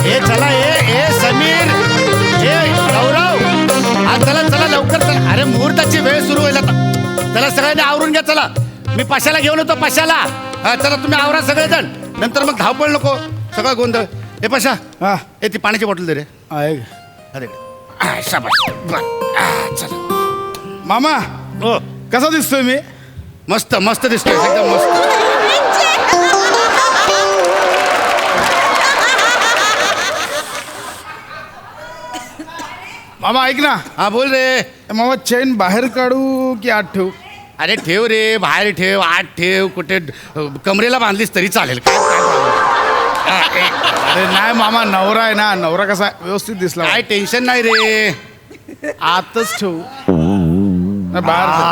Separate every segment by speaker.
Speaker 1: ए चला ए समीर ए गौरव हा चला चला लवकर चला. अरे मुहूर्ताची वेळ सुरू होईल आता. चला सगळ्यांनी आवरून घ्या. चला मी पशाला घेऊन येतो पशाला. हा चला तुम्ही आवरा सगळेजण. नंतर मग धावपळ नको सगळं गोंधळ. ए पशा
Speaker 2: हा
Speaker 1: ए ती पाण्याची बॉटल दे रे.
Speaker 2: आहे
Speaker 1: अरे शाबास चला.
Speaker 2: मामा
Speaker 1: हो
Speaker 2: कसा दिसतोय मी?
Speaker 1: मस्त मस्त दिसतोय एकदम मस्त.
Speaker 2: मामा ऐक ना.
Speaker 1: हा बोल रे.
Speaker 2: मामा चेन बाहेर काढू की आत ठेवू?
Speaker 1: अरे ठेव रे बाहेर ठेव आत ठेव कुठे कमरेला बांधलीस तरी चालेल. काय
Speaker 2: अरे नाही मामा नवरा आहे ना. नवरा कसा व्यवस्थित दिसला
Speaker 1: काय टेन्शन नाही रे.
Speaker 2: आतच ठेवू नाही बाहेर ठेवू?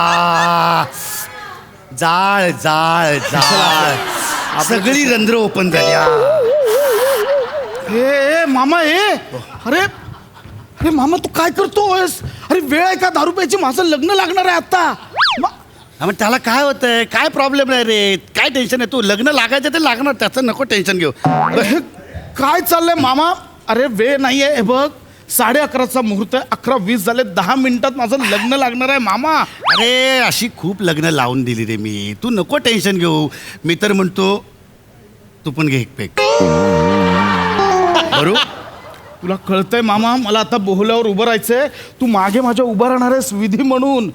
Speaker 1: जाळ जाळ जाळ सगळी रंध्र ओपन झाली.
Speaker 2: ए मामा अरे अरे मामा तू काय करतोयस? अरे वेळ आहे का? दारू प्यायची? माझं लग्न लागणार आहे आता.
Speaker 1: मग त्याला काय होतंय? काय प्रॉब्लेम नाही रे. काय टेन्शन आहे? तू लग्न लागायचं ते लागणार त्याचं नको टेन्शन घेऊ.
Speaker 2: हे काय चाललंय मामा? अरे वेळ नाहीये. हे बघ 11:30चा मुहूर्त आहे. 11:20 झाले. 10 मिनिटात माझं लग्न लागणार आहे मामा.
Speaker 1: अरे अशी खूप लग्न लावून दिली रे मी. तू नको टेन्शन घेऊ. मी तर म्हणतो तू पण घे एक पेक. बरोबर
Speaker 2: तुला कळतंय मामा मला आता बोहल्यावर उभं राहायचंय. तू मागे माझ्या उभं राहणार आहेस विधी म्हणून.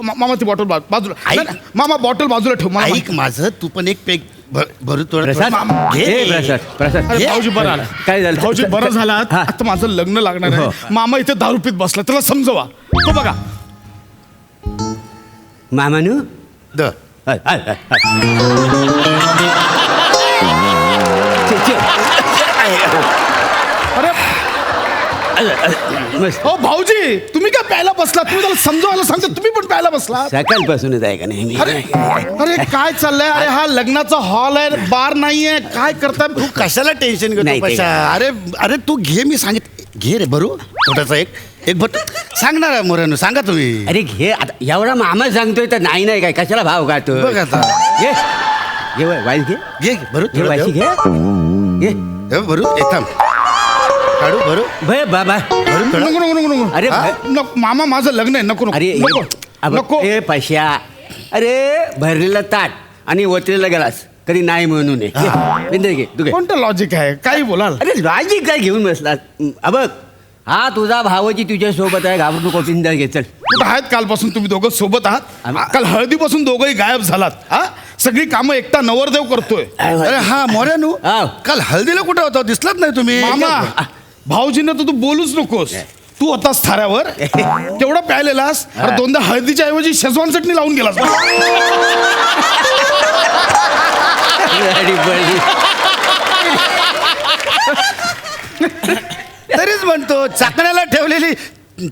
Speaker 2: मामा ती बॉटल बाजूला.
Speaker 1: ऐक.
Speaker 2: नाही, मामा बॉटल बाजूला ठेव. मला
Speaker 1: ऐक माझं तू पण एक पेक भरू
Speaker 3: प्रसाद
Speaker 1: घे.
Speaker 3: प्रसाद
Speaker 2: अरे भाऊजी बरं आला.
Speaker 3: काय झालं?
Speaker 2: भाऊजी बरं झाला.
Speaker 3: हा.
Speaker 2: आता माझं लग्न लागणार
Speaker 3: हो.
Speaker 2: आहे. मामा इथे दारू पीत बसला. त्याला समजवा. तो बघा
Speaker 3: मामानू
Speaker 1: द
Speaker 2: अरे
Speaker 3: मस्त
Speaker 2: हो भाऊजी तुम्ही काय प्यायला बसला? तुम्ही त्याला समजवायला सांगतो. तुम्ही पण प्यायला बसला.
Speaker 3: सकाळपासूनच आहे का नाही मी?
Speaker 2: अरे अरे काय चाललंय? अरे हा लग्नाचा हॉल आहे बार नाहीये. काय करताय?
Speaker 1: तू कशाला टेन्शन घेतो
Speaker 3: नाही, ते
Speaker 1: पशा? अरे अरे तू घे. मी सांगित घे रे बरू छोटासा एक भट सांगणार मोऱ्यानो सांगा तुम्ही.
Speaker 3: अरे घे आता एवढा मामा सांगतोय तर नाही नाही काय कशाला भाव गातो?
Speaker 1: बघ आता.
Speaker 3: घे घे वाईस घे.
Speaker 1: घे बरू
Speaker 3: घे वाईशी घे घे
Speaker 1: बरू थांब काढू बरू
Speaker 3: भय बाबा.
Speaker 1: बरू
Speaker 2: नको नको नको नको.
Speaker 3: अरे
Speaker 1: हा?
Speaker 2: नको, मामा माझं लग्न आहे. नको नको
Speaker 3: अरे
Speaker 2: नको नको.
Speaker 3: ए पैशा अरे भरलेला ताट आणि ओतलेला ग्लास कधी नाही म्हणू नये. बिंदर घे तू घे.
Speaker 2: कोणतं लॉजिक आहे? काही बोलाल?
Speaker 3: अरे लॉजिक काय घेऊन बसला? बघ हा तुझा भावजी तुझ्या सोबत आहे. घाबरू नको. बिंदर घे चल.
Speaker 2: कुठं आहेत कालपासून तुम्ही दोघं सोबत आहात? काल हळदीपासून दोघंही गायब झालात. हा सगळी कामं एकटा नवरदेव करतोय.
Speaker 1: अरे हा मोऱ्यानो
Speaker 3: हा.
Speaker 1: काल हळदीला कुठे होता? दिसलात नाही तुम्ही?
Speaker 2: मामा भाऊजींना तर तू बोलूच नकोस. तू होतास थाऱ्यावर तेवढा प्यायलेलास. अरे दोनदा हळदीच्या ऐवजी शेजवान चटणी लावून गेलास.
Speaker 3: अरे बळी.
Speaker 1: तरीच म्हणतो चाकण्याला ठेवलेली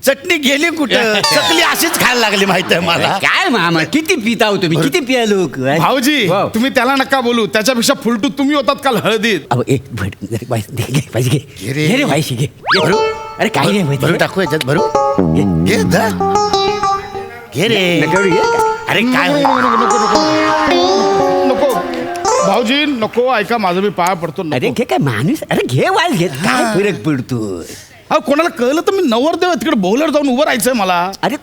Speaker 1: चटणी गेली कुठं? चटणी अशीच खायला लागली माहिती आहे मला.
Speaker 3: काय मामा किती पिता हो तुम्ही? किती पियालो?
Speaker 2: भाऊजी
Speaker 3: वाव.
Speaker 2: तुम्ही त्याला नका बोलू. त्याच्यापेक्षा फुलटू तुम्ही होतात काल हळदीत.
Speaker 3: अहो एक भट घे पाहिजे घे.
Speaker 1: घे रे.
Speaker 3: घे रे वायशी घे.
Speaker 1: भरू
Speaker 3: अरे काही नाही
Speaker 1: भरू टाकू याच्यात भरू घे दा. घे रे.
Speaker 3: नका घे.
Speaker 1: अरे काय
Speaker 2: नको नको नको नको नको भाऊजी नको. ऐका माझं मी पाया पडतो. नको.
Speaker 3: अरे घे काय माणूस. अरे घे वाल घे. काय फरक पडतो?
Speaker 2: अहो कोणाला कळलं तर मी नवरदेव आहे. तिकडे बोलर जाऊन उभं राहायचंय मला.
Speaker 3: अरे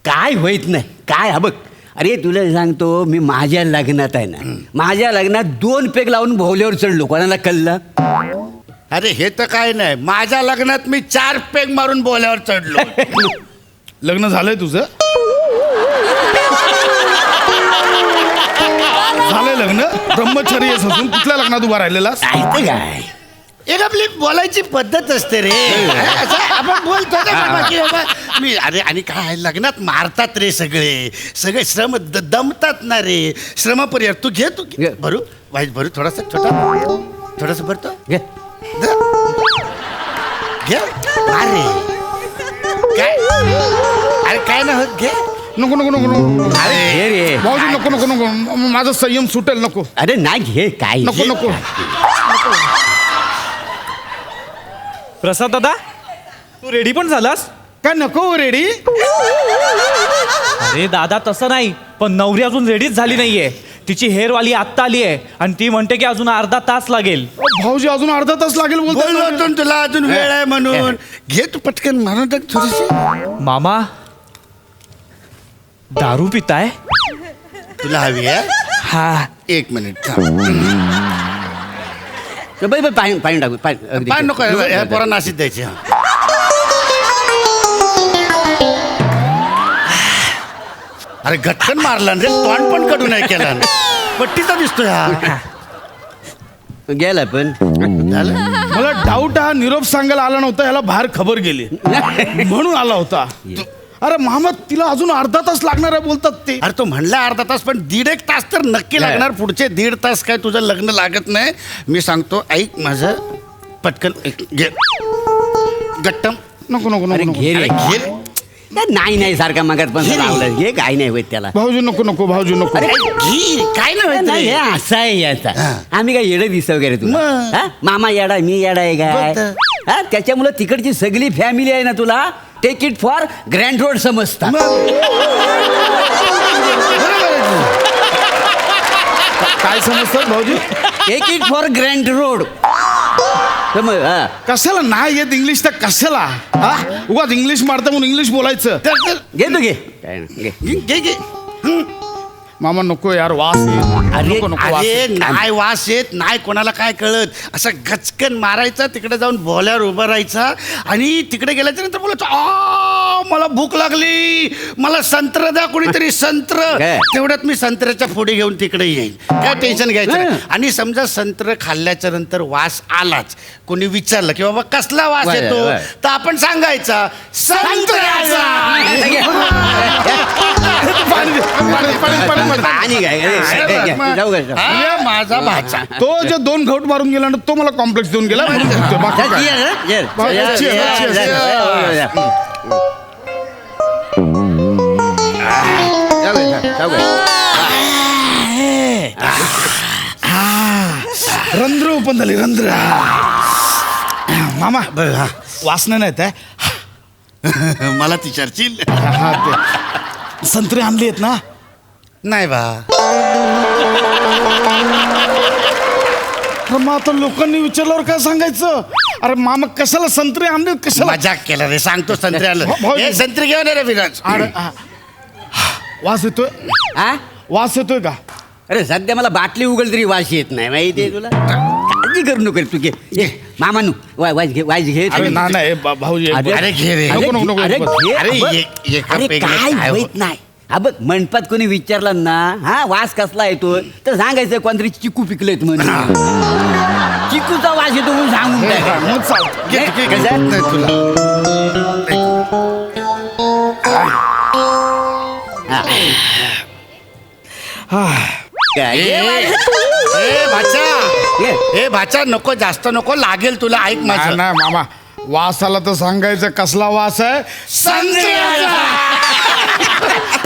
Speaker 3: काय होईत नाही काय. हा बघ अरे तुला सांगतो मी माझ्या लग्नात आहे ना. माझ्या लग्नात 2 पेग लावून भोवल्यावर चढलो. कोणाला कळलं?
Speaker 1: अरे हे तर काय नाही. माझ्या लग्नात मी 4 पेग मारून बोल्यावर चढलो.
Speaker 2: लग्न झालंय तुझं? झालंय लग्न? ब्रह्मचारी आहेस अजून? कुठल्या लग्नात उभा राहिलेलास?
Speaker 3: काय काय
Speaker 1: एक आपली बोलायची पद्धत असते रे. असं आपण बोलतो ना बाबा की बाबा मी अरे आणि काय लग्नात मारतात रे सगळे सगळे श्रम दमतात ना रे. श्रमपर्याय तू घे तू घे. भरू वाईट भरू थोडासा छोटा थोडासा भरतो
Speaker 3: घे.
Speaker 1: घे अरे काय अरे काय ना होत घे.
Speaker 2: नको नको नको नको.
Speaker 1: अरे
Speaker 3: घे रे.
Speaker 2: भाऊजी नको नको नको. माझा संयम सुटेल. नको
Speaker 3: अरे नाही घे काय.
Speaker 2: नको नको.
Speaker 4: प्रसाद दादा तू रेडी पण झालास?
Speaker 2: काय नको रेडी?
Speaker 4: अरे दादा तसं नाही पण नवरी अजून रेडीच झाली नाहीये. तिची हेअरवाली आत्ता आली आहे आणि ती म्हणते की अजून अर्धा तास लागेल.
Speaker 2: भाऊजी अजून अर्धा तास लागेल
Speaker 1: बोललो
Speaker 2: बोलतो
Speaker 1: होतो ना तुला अजून वेळ आहे म्हणून. घे तू पटकन मारून टाक थोडीशी.
Speaker 4: मामा दारू पिताय?
Speaker 1: तुला हवी आहे?
Speaker 4: हा.
Speaker 1: 1 मिनिट थांब.
Speaker 3: बाई बाई पाणी पाणी टाकू पाणी अगदी.
Speaker 1: पाय नको या पोरा नाशित द्यायची. हा. अरे गटकन मारला रे, तोंड पण कडू नाही केला. पट्टीचा दिसतोय हा.
Speaker 3: गेला पण
Speaker 1: झालं?
Speaker 2: मला डाऊट हा निरोप सांगायला आला नव्हता, याला बाहेर खबर गेली म्हणून आला होता. अरे मामा तिला अजून अर्धा तास लागणार आहे बोलतात ते.
Speaker 1: अरे तो म्हणला अर्धा तास, पण 1.5 तास तर नक्की लागणार. पुढचे 1.5 तास काय तुझं लग्न लागत नाही. मी सांगतो ऐक माझं पटकन घे गट्टम.
Speaker 2: नको नको
Speaker 3: अरे
Speaker 2: नको नको
Speaker 3: घे रे.
Speaker 1: अरे घे.
Speaker 3: नाही नाही सारखा मगात पण लावलं घे काय नाही होत त्याला.
Speaker 2: भाऊजी नको नको भाऊजी नको.
Speaker 1: अरे घे काय नाही
Speaker 3: नाही हे
Speaker 1: होत रे.
Speaker 3: असं आहे याचा.
Speaker 1: हा.
Speaker 3: आम्ही काय येडं दिसतो वगैरे तुला
Speaker 1: मग.
Speaker 3: हा? मामा येडा मी येडा आहे काय
Speaker 1: होतं.
Speaker 3: हा? त्याच्यामुळं तिकडची सगळी फॅमिली आहे ना तुला take it for grand road समजतात.
Speaker 2: काय समजतात भाऊजी?
Speaker 3: Take it for grand road समज. हा.
Speaker 2: कशाला नाही येत इंग्लिश तर कशाला हा उगाच इंग्लिश मारता म्हणून इंग्लिश बोलायचं.
Speaker 3: घे तू घे काय नाही, घे.
Speaker 1: घे घे.
Speaker 2: मामा नको यार वास येईल.
Speaker 3: अरे,
Speaker 2: नको नको वास
Speaker 1: अरे
Speaker 2: येईल.
Speaker 1: नाही वास येत नाही, कोणाला काय कळत. असं गचकन मारायचा, तिकडे जाऊन भोल्यावर उभं राहायचा आणि तिकडे गेल्याच्या नंतर बोलायचं आ मला भूक लागली, मला संत्र द्या कोणीतरी संत्र.
Speaker 3: काय?
Speaker 1: तेवढ्यात मी संत्र्याच्या फोडी घेऊन तिकडे येईन. काय टेन्शन घ्यायचं नाही.
Speaker 3: हं.
Speaker 1: आणि समजा संत्र खाल्ल्याच्या नंतर वास आलाच, कोणी विचारलं की बाबा कसला वास
Speaker 3: वाय,
Speaker 1: येतो,
Speaker 3: वाय.
Speaker 1: तर आपण सांगायचा संत्र्याचा.
Speaker 2: पाणी दे, पाणी, पाणी, पाणी, पाणी.
Speaker 3: पाणी काय घे, जाऊ घे, जाऊ.
Speaker 1: हा, माझा भाचा.
Speaker 2: तो जे 2 घोट मारून गेला ना तो मला कॉम्प्लेक्स देऊन गेला म्हणून म्हणतोय, बाकी
Speaker 3: चल,
Speaker 2: काय.
Speaker 3: ये, ये,
Speaker 2: बाय,
Speaker 3: ये,
Speaker 2: cheers,
Speaker 3: ये,
Speaker 2: cheers,
Speaker 3: ये,
Speaker 2: cheers.
Speaker 3: ये, जाऊ घे, जाऊ घे.
Speaker 2: रंध्र ओपन झाली रंध्र. मामा
Speaker 1: बरं, हा.
Speaker 2: वासना नाहीत आहे.
Speaker 1: मला ती चर्चिल
Speaker 2: हा ते संत्री आणली आहेत ना.
Speaker 1: नाही बा.
Speaker 2: तर मग आता लोकांनी विचारल्यावर काय सांगायचं? अरे मामा कशाला संत्री आणली कशाला?
Speaker 1: मजाक केला रे, सांगतो संत्री आलं.
Speaker 2: भाऊ-
Speaker 1: हे संत्री घेऊन ये रे विराज.
Speaker 2: अरे, वास येतोय
Speaker 3: हा?
Speaker 2: वास येतोय का?
Speaker 3: अरे सध्या मला बाटली उघड तरी वास येत नाही माहिती आहे तुला. काळजी करू नको रे तू घे घे. मामानू वाज घे वाज घे.
Speaker 2: अरे ना नाही भाऊजी
Speaker 1: अरे घे रे.
Speaker 3: अरे
Speaker 2: नको, नको, नको,
Speaker 3: अरे
Speaker 2: नको.
Speaker 3: घे,
Speaker 1: अरे
Speaker 3: बघ.
Speaker 1: एका
Speaker 3: अरे
Speaker 1: पेगने
Speaker 3: काय
Speaker 1: काय
Speaker 3: होत
Speaker 1: होत
Speaker 3: नाही. हा बघ मंडपात कोणी विचारलं ना हा वास कसला येतो तर सांगायचं कोणतरी चिकू पिकलेत म्हणून. चिकूचा वास येतो म्हणून सांगून
Speaker 2: हे, हा,
Speaker 3: टाकायचं.
Speaker 2: मग चालतं.
Speaker 1: घे, घे, घे.
Speaker 3: कसं?
Speaker 1: नाही तुला.
Speaker 3: काय?
Speaker 1: ए भाचा,
Speaker 3: घे.
Speaker 1: ए भाचा नको जास्त नको, लागेल तुला. ऐक
Speaker 2: नाही
Speaker 1: माझं.
Speaker 2: नाही, मामा वास आला तर सांगायचं कसला वास आहे.
Speaker 1: संत्र्याचा.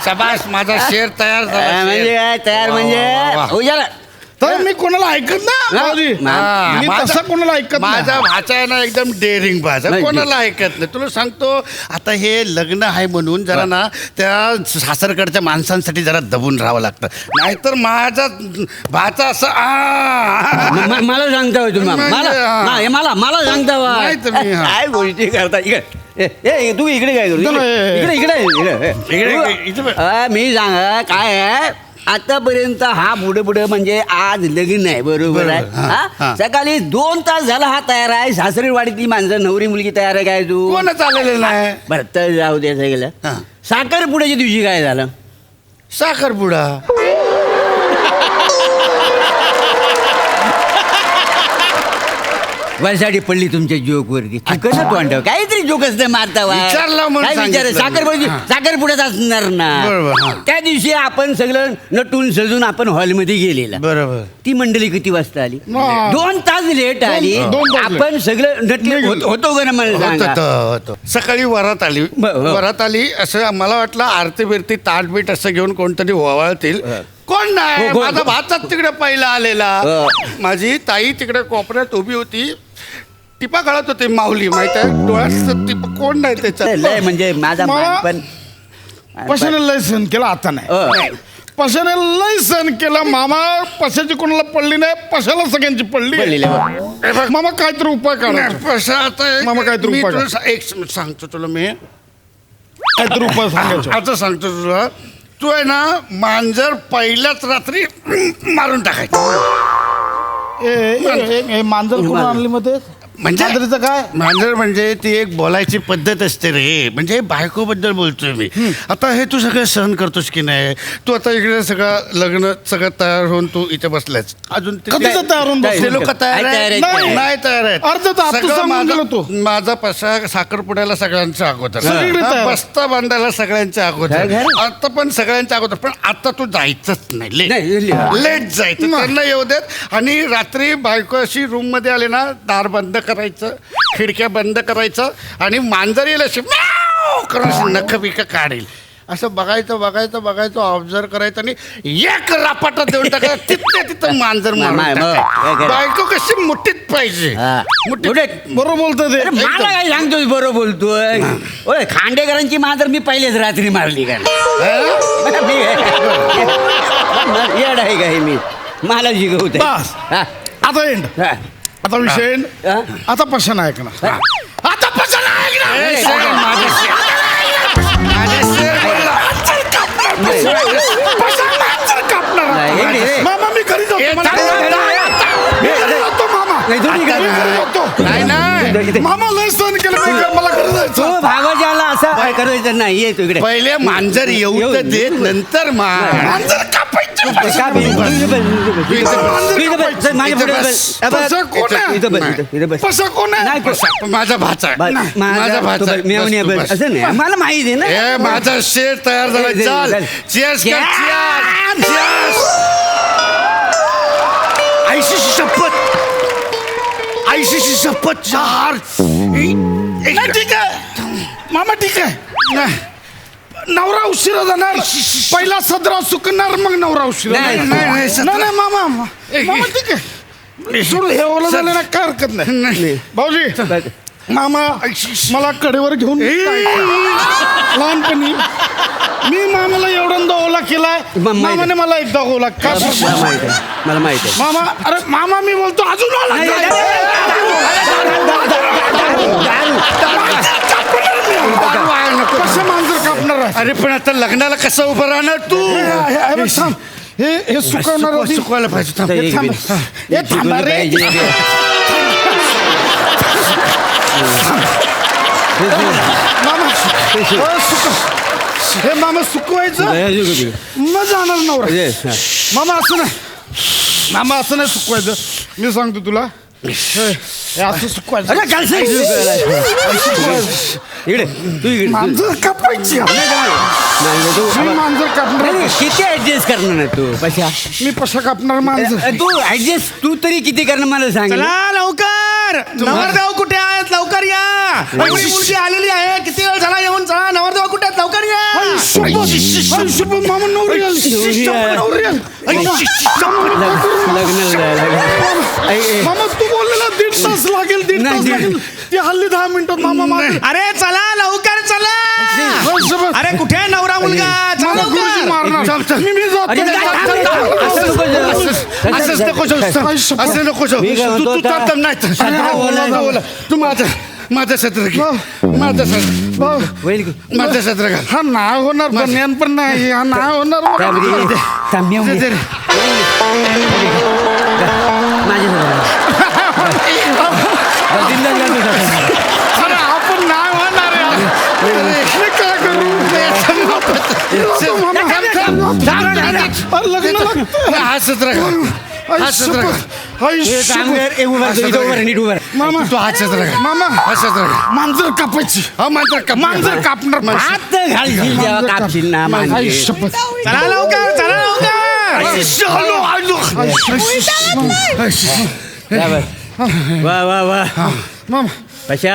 Speaker 1: शबाश, माझा शेर तयार झाला.
Speaker 3: म्हणजे
Speaker 1: शेर.
Speaker 3: काय तयार
Speaker 1: वा, वा, वा, वा.
Speaker 3: म्हणजे उजाला.
Speaker 2: तर मी कोणाला ऐकत ना भाऊजी.
Speaker 1: हा,
Speaker 2: मी
Speaker 1: माझा-
Speaker 2: तसं कोणाला ऐकत
Speaker 1: माझा
Speaker 2: नाही.
Speaker 1: भाचा आहे ना एकदम डेअरिंग भाचा,
Speaker 3: नाही,
Speaker 1: कोणाला ऐकत नाही. तुला सांगतो आता हे लग्न आहे म्हणून जरा ना त्या सासरकडच्या माणसांसाठी जरा दबून राहावं लागतं, नाहीतर माझा भाचा असं
Speaker 3: मला सांगता होय तुम्ही
Speaker 1: म्हणजे,
Speaker 3: मला
Speaker 1: हा.
Speaker 3: नाही, मला सांगता होय.
Speaker 1: नाही तुम्ही, हा.
Speaker 3: काय गोष्टी करता इकडे ए तू इकडे काय करू
Speaker 2: इकडे,
Speaker 3: इकडे इकडे इकडे
Speaker 1: इकडे, इकडे.
Speaker 3: मी सांगा काय आहे आतापर्यंत हा पुढे पुढे म्हणजे आज लग्न आहे बरोबर आहे
Speaker 1: बरोबर, हा,
Speaker 3: हा?
Speaker 1: हा.
Speaker 3: सकाळी 2 तास झाला हा तयार आहे. सासरीवाडीतली माणसं नवरी मुलगी तयार आहे काय तू
Speaker 1: कोणच आलेलं नाही.
Speaker 3: बरं तर जाऊ दे सगळं
Speaker 1: हा.
Speaker 3: साखरपुड्याच्या दिवशी काय झालं
Speaker 1: साखरपुडा.
Speaker 3: वरसाठी पडली तुमच्या जोक वरती तू कसं तोंड काहीतरी जोक असते मारता वा.
Speaker 1: विचारलं म्हणून
Speaker 3: काय विचार
Speaker 1: सांगितलं.
Speaker 3: साखरपुड्याची
Speaker 1: हा.
Speaker 3: साखरपुड्यात असणार ना
Speaker 1: बरोबर, हा.
Speaker 3: त्या दिवशी आपण सगळं नटून सजून आपण हॉलमध्ये गेलेला
Speaker 1: बरोबर.
Speaker 3: ती मंडळी किती वाजता आली
Speaker 2: हा.
Speaker 3: 2 तास लेट आली
Speaker 2: दोन तास late.
Speaker 3: आपण सगळं नटले होतो का ना मला सांगा
Speaker 1: होतो. सकाळी वरात आली,
Speaker 3: हो.
Speaker 1: वरात आली असं मला वाटलं आरती बिरती ताट बीट असं घेऊन कोणतरी ओवाळतील. कोण नाही,
Speaker 3: हो, हो,
Speaker 1: माझा
Speaker 3: हो.
Speaker 1: भाचाच तिकडे पहिला आलेला.
Speaker 3: हो.
Speaker 1: माझी ताई तिकडे कोपऱ्यात उभी होती, टिपा काढत होती माऊली, माहित आहे डोळ्यात टिपा. कोण नाही
Speaker 3: लय
Speaker 1: त्याच्यात.
Speaker 3: म्हणजे माझा
Speaker 2: मला-
Speaker 3: पण
Speaker 2: कशाला लय सहन केला आता नाही.
Speaker 3: हो.
Speaker 1: नाही.
Speaker 2: पशाने लय सण केला मामा. पशाची कोणाला पडली नाही, पशाला सगळ्यांची पडली.
Speaker 3: पडलेले बघ.
Speaker 1: हे बघ,
Speaker 2: मामा काहीतरी उपाय काढा.
Speaker 1: पशा आता
Speaker 2: मामा, काहीतरी
Speaker 1: मी
Speaker 2: उपाय
Speaker 1: तुला
Speaker 2: कर.
Speaker 1: एक सांगतो तुला मी.
Speaker 2: काहीतरी उपाय सांगायचा.
Speaker 1: आता सांगतो तुला. तू आहे ना मांजर पहिल्याच रात्री मारून टाकायचं.
Speaker 2: मांजर कोण आणली मध्ये?
Speaker 1: म्हणजे
Speaker 2: मांजरीचं काय?
Speaker 1: मांजर म्हणजे ती एक बोलायची पद्धत असते रे. म्हणजे बायको बद्दल बोलतोय मी. आता हे तू सगळं सहन करतोस की नाही. तू आता इकडे सगळं लग्न सगळं तयार होऊन तू इथे बसलायस. अजून ते-
Speaker 2: कधीच तयार होऊन बसलो?
Speaker 1: ते लोक तयार
Speaker 3: तयार
Speaker 1: आहेत?
Speaker 3: आहेत.
Speaker 1: नाही, नाही तयार आहेत.
Speaker 2: अर्ध तर आता
Speaker 1: सगळं
Speaker 2: सांगून गेलो तू.
Speaker 1: माझा पसा साखरपुड्याला सगळ्यांच्या अगोदर,
Speaker 2: सगळीकडे तयार.
Speaker 1: बस्ता बांधायला सगळ्यांच्या अगोदर,
Speaker 3: काय?
Speaker 1: आता पण सगळ्यांच्या अगोदर. पण आता तू जायचंच नाही.
Speaker 3: नाही,
Speaker 1: लेट जायचं. त्यांना येऊ देत. आणि रात्री बायको अशी रूम मध्ये आले ना, दार बंद करायचं, खिडक्या बंद करायचं, आणि मांजर येईल अशी म्याव करून अशी नख बिक काढेल. असं बघायचं ऑब्झर्व करायचं आणि एक रापाटा देऊन टाकायचं. तिथं मांजर मारून
Speaker 3: काय
Speaker 1: टाकायचं.
Speaker 3: करा?
Speaker 1: बायको कशी मुठीत पाहिजे. मुठीत.
Speaker 2: बरोबर बोलतो ते.
Speaker 3: मला काय सांगतोय बरोबर बोलतोय. ओय खांडेकरांची मांजर मी पहिलेच रात्री मारली का येड आहे का हे मी मला शिकवत
Speaker 2: बस. आता एंड. आता विषय end. आता पशाने ऐकणार.
Speaker 1: आता पसंत आहे ना?
Speaker 3: नाही,
Speaker 1: ए, सर, माझ्याशी. माझ्याशी बोलला.
Speaker 2: मांजर कापणार. मामा मी घरी जातो. मला मी घरी जातो मामा.
Speaker 3: नाही, तुम्ही
Speaker 2: मी
Speaker 3: घरी
Speaker 2: घरी जातो.
Speaker 1: नाही.
Speaker 2: मामा लय सण केलं. मला घरी
Speaker 3: तो
Speaker 2: जायचं.
Speaker 3: भागाजाला असं काय करायचं नाही ये तू इकडे
Speaker 1: पहिले मांजर येऊ तर देत, नंतर मांजर कापायचं.
Speaker 3: का बी- माझ्या पुढे बस.
Speaker 2: पसा कोण आहे?
Speaker 3: इथं बस.
Speaker 2: पसा कोण आहे?
Speaker 3: नाही,
Speaker 1: माझा भाचा आहे. माझा भाचा आहे.
Speaker 3: मेवणी
Speaker 1: बस तू
Speaker 3: बस.
Speaker 1: बस.
Speaker 3: असं नाही मला माहिती आहे ना
Speaker 1: ए, माझा शेर तयार झाला.
Speaker 3: ए,
Speaker 1: चाल
Speaker 3: चल.
Speaker 1: चिअर्स कर.
Speaker 3: Cheers.
Speaker 1: चिअर्स. आईशीची शपथ. आईशीची शपथ. चार.
Speaker 2: नाही, ठीक आहे मामा, ठीक आहे. नवरा उशिरा जाणार. पहिला सदरा सुकणार, मग नवरा उशिरा
Speaker 3: नाही,
Speaker 2: जाणार.
Speaker 1: नाही,
Speaker 2: नाही नाही, मामा मामा ठीक आहे. सोड, हे ओलं झालं ना, काय हरकत नाही. भाऊजी, मामा मला कडेवर घेऊन जायचं. लहानपणी मी मामाला एवढ्यांदा ओला केलाय. मामाने मला एकदा ओला का?
Speaker 3: मला माहिती आहे मला माहिती आहे
Speaker 2: मामा, अरे मामा मी बोलतो अजून ओला
Speaker 3: नाही,
Speaker 2: काय? कसं मांजर कापणार आहे?
Speaker 1: अरे पण आता लग्नाला कसं उभं राहणार तू?
Speaker 2: हे बघ, थांब. हे सुकवणार होती.
Speaker 1: सुकवायला पाहिजे. थांब.
Speaker 3: एक
Speaker 2: थांब.
Speaker 3: मिनिट.
Speaker 2: हे थांबा रे. मामा हे मामा सुकवायचं मग जाणार नवरा. मामा असं नाही, मामा असं नाही सुकवायचं. मी सांगतो तुला, हे असं सुकवायचं.
Speaker 3: इकडे तू इकडे
Speaker 2: मांजर कापायची. मी मांजर कापणार.
Speaker 3: किती ऍडजस्ट करणार आहे तू पशा
Speaker 2: मी पशा कापणार मांजर.
Speaker 3: तू ऍडजस्ट तू तरी किती करणार मला सांग
Speaker 5: चला लवकर. नवरदेव कुठे आहेत? लवकर या. एवढी मुलगी आलेली आहे. किती वेळ झाला येऊन? चला, नवरदेव कुठे आहेत? लवकर या.
Speaker 2: शुभ मामा नवरी आली. नवरी आली.
Speaker 3: लग्नाला जायला
Speaker 2: मामा तू बोललेला 1.5 तास लागेल. 1.5
Speaker 3: नाही,
Speaker 2: तास लागेल. ती हल्ली 10 मिनिटात मामा मारते.
Speaker 5: अरे चला लवकर चला. अरे कुठे आहे नवरा मुलगा? चला
Speaker 2: मला गुरुजी
Speaker 5: लवकर.
Speaker 2: मारणार. मी जातो.
Speaker 3: अरे,
Speaker 1: असंच नको जाऊ. असं नको जाऊ.
Speaker 3: मी काय
Speaker 1: तू
Speaker 3: म्हणतो
Speaker 1: थांब, थांब. नाही
Speaker 3: सदरा बोला.
Speaker 1: बोला. तू माझं सत्र घे. माझं सत्र. माझं सत्र घाल.
Speaker 2: हा नाही होणार. बनियान पण नाही. हा नाही होणार. अरे आपण नाही होणार यार. मी काय करू? लग्न लागतं.
Speaker 1: हा सत्र घाल. हा सत्र घाल.
Speaker 2: मामा
Speaker 1: तू हा सत्र घाल.
Speaker 2: मामा
Speaker 1: हा सत्र घाल.
Speaker 2: मांजर कापायची.
Speaker 1: हा मांजर काप.
Speaker 2: मांजर कापणार.
Speaker 3: हात घालशील तेव्हा कापशील ना
Speaker 2: आई
Speaker 3: मांजर.
Speaker 2: शपथ.
Speaker 5: चला लवकर. चला लवकर.
Speaker 3: वा वा वा
Speaker 2: मामा
Speaker 3: पशा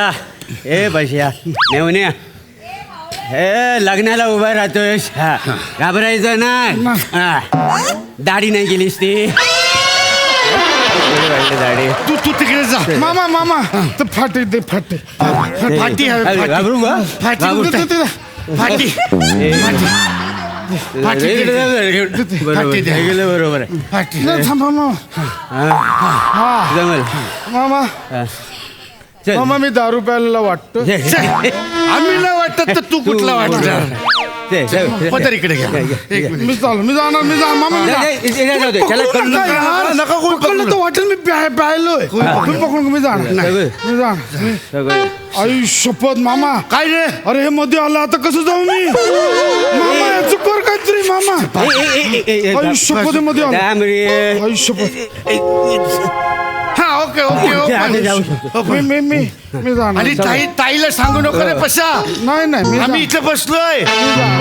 Speaker 3: ए पशा मेवण्या हे लग्नाला उभा राहतोयस हा घाबरायचं ना हा दाढी नाही केलीस ती दाढी
Speaker 1: तू तिकडे जा.
Speaker 2: मामा मामा ते फाटे ते फाटे.
Speaker 1: फाटी हवी.
Speaker 3: घाबरू का
Speaker 1: फाटी.
Speaker 3: घाबरू.
Speaker 1: फाटी. फाटी दे.
Speaker 3: बरोबर
Speaker 1: फाटी दे.
Speaker 3: हे गेलं बरोबर आहे
Speaker 1: फाटी
Speaker 2: नाही, थांबा मामा.
Speaker 3: हा, जमल
Speaker 2: मामा
Speaker 3: हा. चल.
Speaker 2: मामा मी दारू प्यायला वाटतो
Speaker 1: आम्ही नाही वाटत तर तू कुठला वाटणार
Speaker 3: चल, चल.
Speaker 1: पदर इकडे घ्या एक मिनिट.
Speaker 2: मी चालू मी जाणार मामा मी
Speaker 3: जाऊ दे, त्याला
Speaker 2: पकडू
Speaker 3: कळलं
Speaker 2: नका यार.
Speaker 1: नका कोण
Speaker 2: पकडलं तर
Speaker 1: पकडू.
Speaker 2: वाटेल मी प्यायलोय तुम्ही पकडून मी जाणार मी जाणार
Speaker 3: सगळं.
Speaker 2: आई शपथ मामा
Speaker 1: काय रे
Speaker 2: अरे हे मध्ये आलं आता कसं जाऊ मी मामा याचं कर काहीतरी मामा आई शपथ हे मध्ये आलं
Speaker 3: थांब रे.
Speaker 2: आई शपथ
Speaker 1: हा ओके ओके
Speaker 3: आधी जाऊ
Speaker 1: ओके
Speaker 3: शकतो.
Speaker 2: मी जाणार
Speaker 1: आणि ताईला सांगू नको रे पशा
Speaker 2: नाही नाही मी
Speaker 1: आम्ही
Speaker 2: जाणार.
Speaker 1: इथे बसलोय
Speaker 2: मी जाणार.